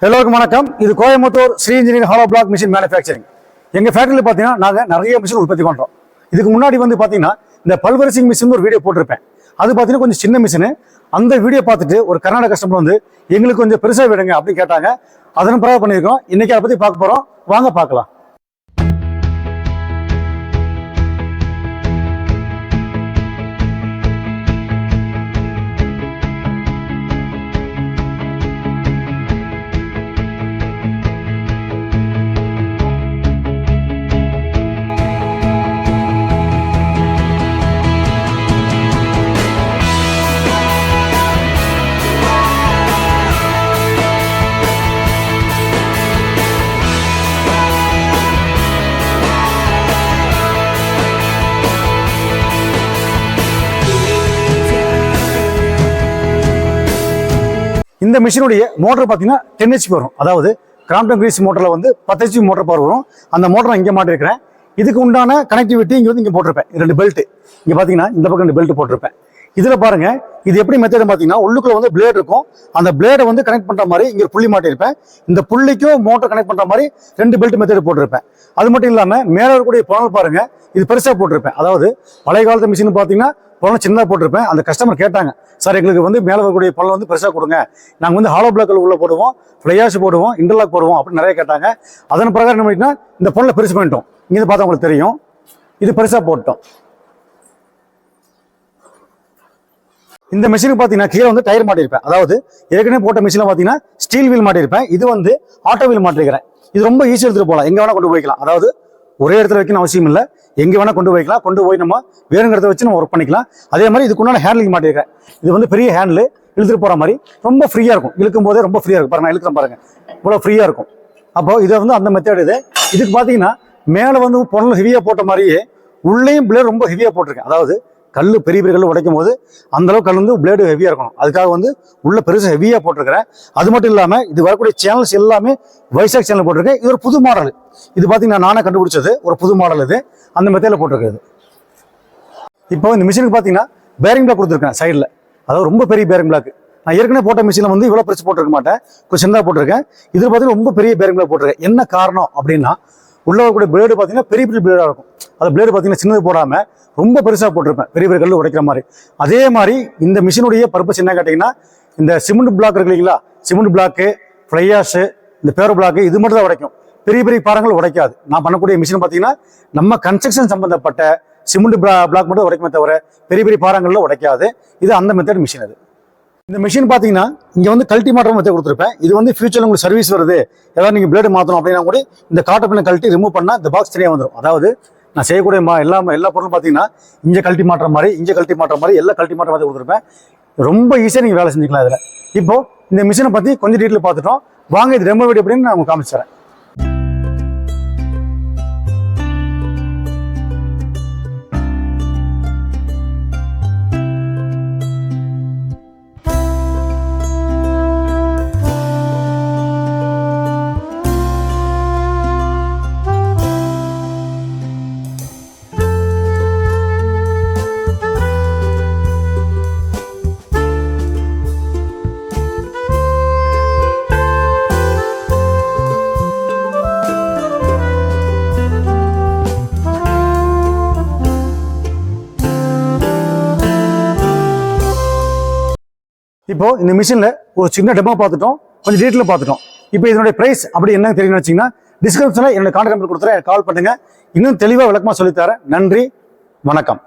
எல்லோருக்கும் வணக்கம். இது Coimbatore Sri engineering hollow block machine manufacturing. எங்கள் ஃபேக்டரியில் பார்த்தீங்கன்னா நாங்கள் நிறைய மிஷின் உற்பத்தி பண்ணுறோம். இதுக்கு முன்னாடி பார்த்தீங்கன்னா இந்த பல்வரிசிங் மிஷின் ஒரு வீடியோ போட்டிருப்பேன். அது பார்த்தீங்கன்னா கொஞ்சம் சின்ன மிஷினு. அந்த வீடியோ பார்த்துட்டு ஒரு கர்நாடக கஸ்டமர் எங்களுக்கு கொஞ்சம் பெருசாக விடுங்க அப்படின்னு கேட்டாங்க. அதன் பிறகு பண்ணியிருக்கோம். இன்னைக்கு அதை பற்றி பார்க்க போகிறோம். வாங்க பார்க்கலாம். இந்த மிஷினுடைய மோட்டர் பார்த்தீங்கன்னா 10 HP வரும். அதாவது கிராம்ப்டன் கிரீஸ் மோட்டரில் 10 HP மோட்டர் பவர் வரும். அந்த மோட்டர் நான் இங்கே மாட்டிருக்கிறேன். இதுக்கு உண்டான கனெக்டிவிட்டி இங்கே போட்டிருப்பேன். 2 பெல்ட் இங்கே பார்த்தீங்கன்னா இந்த பக்கம் 2 பெல்ட் போட்டிருப்பேன். இதில் பாருங்க, இது எப்படி மெத்தட் பார்த்தீங்கன்னா உள்ளுக்குள்ள பிளேட் இருக்கும். அந்த பிளேடை கனெக்ட் பண்ணுற மாதிரி இங்கே புள்ளி மாட்டிருப்பேன். இந்த புள்ளிக்கும் மோட்டர் கனெக்ட் பண்ணுற மாதிரி 2 பெல்ட் மெத்தட் போட்டிருப்பேன். அது மட்டும் இல்லாமல் மேலே இருக்கக்கூடிய புனல் பாருங்க, இது பெருசாக போட்டிருப்பேன். அதாவது பழைய காலத்து மிஷின் பார்த்தீங்கன்னா புனல் சின்னதாக போட்டிருப்பேன். அந்த கஸ்டமர் கேட்டாங்க, சார் எங்களுக்கு மேலே வரக்கூடிய புனல் பெருசாக கொடுங்க, நாங்கள் ஹாலோ பிளாக்கில் உள்ள போடுவோம், ஃப்ளையாஷ் போடுவோம், இன்டர்லாக் போடுவோம் அப்படின்னு நிறைய கேட்டாங்க. அதன் பிரகாரம் என்ன பண்ணிட்டோம்னா இந்த புனலை பெருசு பண்ணிட்டோம். இங்கே பார்த்தா உங்களுக்கு தெரியும், இது பெருசாக போட்டோம். இந்த மிஷினுக்கு பார்த்தீங்கன்னா கீழே டயர் மாட்டிருப்பேன். அதாவது ஏற்கனவே போட்ட மிஷினில் பார்த்தீங்கன்னா ஸ்டீல் வீல் மாட்டிருப்பேன். இது ஆட்டோ வீல் மாட்டிருக்கிறேன். இது ரொம்ப ஈஸியாக எடுத்துகிட்டு போகலாம், எங்கே வேணால் கொண்டு போய்க்கலாம். அதாவது ஒரே இடத்துல வைக்கணும் அவசியம் இல்லை, எங்கே வேணால் கொண்டு போய்க்கலாம். கொண்டு போய் நம்ம வேறுங்கிற இடத்த வச்சு நம்ம ஒர்க் பண்ணிக்கலாம். அதே மாதிரி இதுக்குண்டான ஹேண்ட்லிங் மாட்டிருக்கேன். இது பெரிய ஹேண்டில் இழுத்துட்டு போகிற மாதிரி ரொம்ப ஃப்ரீயாக இருக்கும். இழுக்கும் போதே ரொம்ப ஃப்ரீயாக இருக்கும். பாருங்க, நான் இழுக்கிறேன் பாருங்க, இவ்வளோ ஃப்ரீயாக இருக்கும். அப்போ இதை அந்த மெத்தட் இதுக்கு பார்த்தீங்கன்னா மேலே பொருள் ஹெவியாக போட்ட மாதிரியே உள்ளேயும் பிளேடு ரொம்ப ஹெவியாக போட்டிருக்கேன். அதாவது கல் பெரிய பெரிய கல் உடைக்கும் போது அந்த அளவுக்கு கல் பிளேடு ஹெவியாக இருக்கணும். அதுக்காக உள்ள பெருசு ஹெவியாக போட்டிருக்கிறேன். அது மட்டும் இல்லாமல் இது வரக்கூடிய சேனல்ஸ் எல்லாமே வைசாக் சேனல் போட்டிருக்கேன். இது ஒரு புது மாடல். இது பார்த்தீங்கன்னா நானே கண்டுபிடிச்சது, ஒரு புது மாடல். இது அந்த மெத்தடில் போட்டிருக்கிறது. இப்போ இந்த மிஷினுக்கு பார்த்தீங்கன்னா பேரிங் பிளாக் கொடுத்துருக்கேன் சைடில். அதாவது ரொம்ப பெரிய பேரிங் பிளாக். நான் ஏற்கனவே போட்ட மிஷினில் இவ்வளோ பெருசு போட்டிருக்க மாட்டேன், கொஞ்சம் சின்னதாக போட்டிருக்கேன். இது பார்த்தீங்கன்னா ரொம்ப பெரிய பேரிங் பிளாக் போட்டிருக்கேன். என்ன காரணம் அப்படின்னா உள்ள வரக்கூடிய பிளேடு பார்த்தீங்கன்னா பெரிய பெரிய பிளேடாக இருக்கும். அது பிளேடு பார்த்தீங்கன்னா சின்னது போடாமல் ரொம்ப பெருசாக போட்டிருப்பேன், பெரிய பெரிய கல் உடைக்கிற மாதிரி. அதே மாதிரி இந்த மிஷினுடைய பர்பஸ் என்ன கேட்டிங்கன்னா, இந்த சிமெண்ட் பிளாக் இருக்கு இல்லைங்களா, சிமெண்ட் பிளாக்கு, ஃப்ளையாஷு, இந்த பேர் பிளாக்கு, இது மட்டும் தான் உடைக்கும். பெரிய பெரிய பாறங்கள் உடைக்காது. நான் பண்ணக்கூடிய மிஷின் பார்த்தீங்கன்னா நம்ம கன்ஸ்ட்ரக்ஷன் சம்பந்தப்பட்ட சிமெண்ட் பிளாக் மட்டும் உடைக்குமே தவிர பெரிய பெரிய பாறங்களில் உடைக்காது. இது அந்த மெத்தட் மிஷின். அது இந்த மிஷின் பார்த்தீங்கன்னா இங்கே கல்ட்டி மாற்றம் மெத்தட் கொடுத்துருப்பேன். இது ஃபியூச்சரில் உங்களுக்கு சர்வீஸ் வருது, ஏதாவது நீங்கள் பிளேடு மாற்றணும் அப்படின்னா கூட இந்த காட்டப்பின கல்ட்டி ரிமூவ் பண்ணால் இந்த பாக்ஸ் தனியாக வந்துடும். அதாவது நான் செய்யக்கூடிய எல்லா பொருளும் பார்த்தீங்கன்னா இங்கே கல்ட்டி மாற்ற மாதிரி, இங்கே கல்ட்டி மாற்ற மாதிரி, எல்லா கல்ட்டி மாற்ற மாதிரி கொடுத்துருப்பேன். ரொம்ப ஈஸியாக நீங்கள் வேலை செஞ்சுக்கலாம். இதில் இப்போ இந்த மிஷினை பற்றி கொஞ்சம் டீட்டெயில் பார்த்துட்டோம். வாங்க இது டெமோ வீடியோ அப்படின்னு நான் உங்களுக்கு காமிச்சிடுறேன். இப்போ இந்த மிஷினில் ஒரு சின்ன டெமோ பார்த்துட்டோம், கொஞ்சம் டீட்டெயில் பார்த்துட்டோம். இப்போ இதனுடைய பிரைஸ் அப்படி என்ன தெரியும்னு வச்சிங்கன்னா டிஸ்கிரிப்ஷனில் என்னோட கான்டாக்ட் நம்பர் கொடுத்துறேன், கால் பண்ணுங்க. இன்னும் தெளிவாக விளக்கமாக சொல்லித்தரேன். நன்றி, வணக்கம்.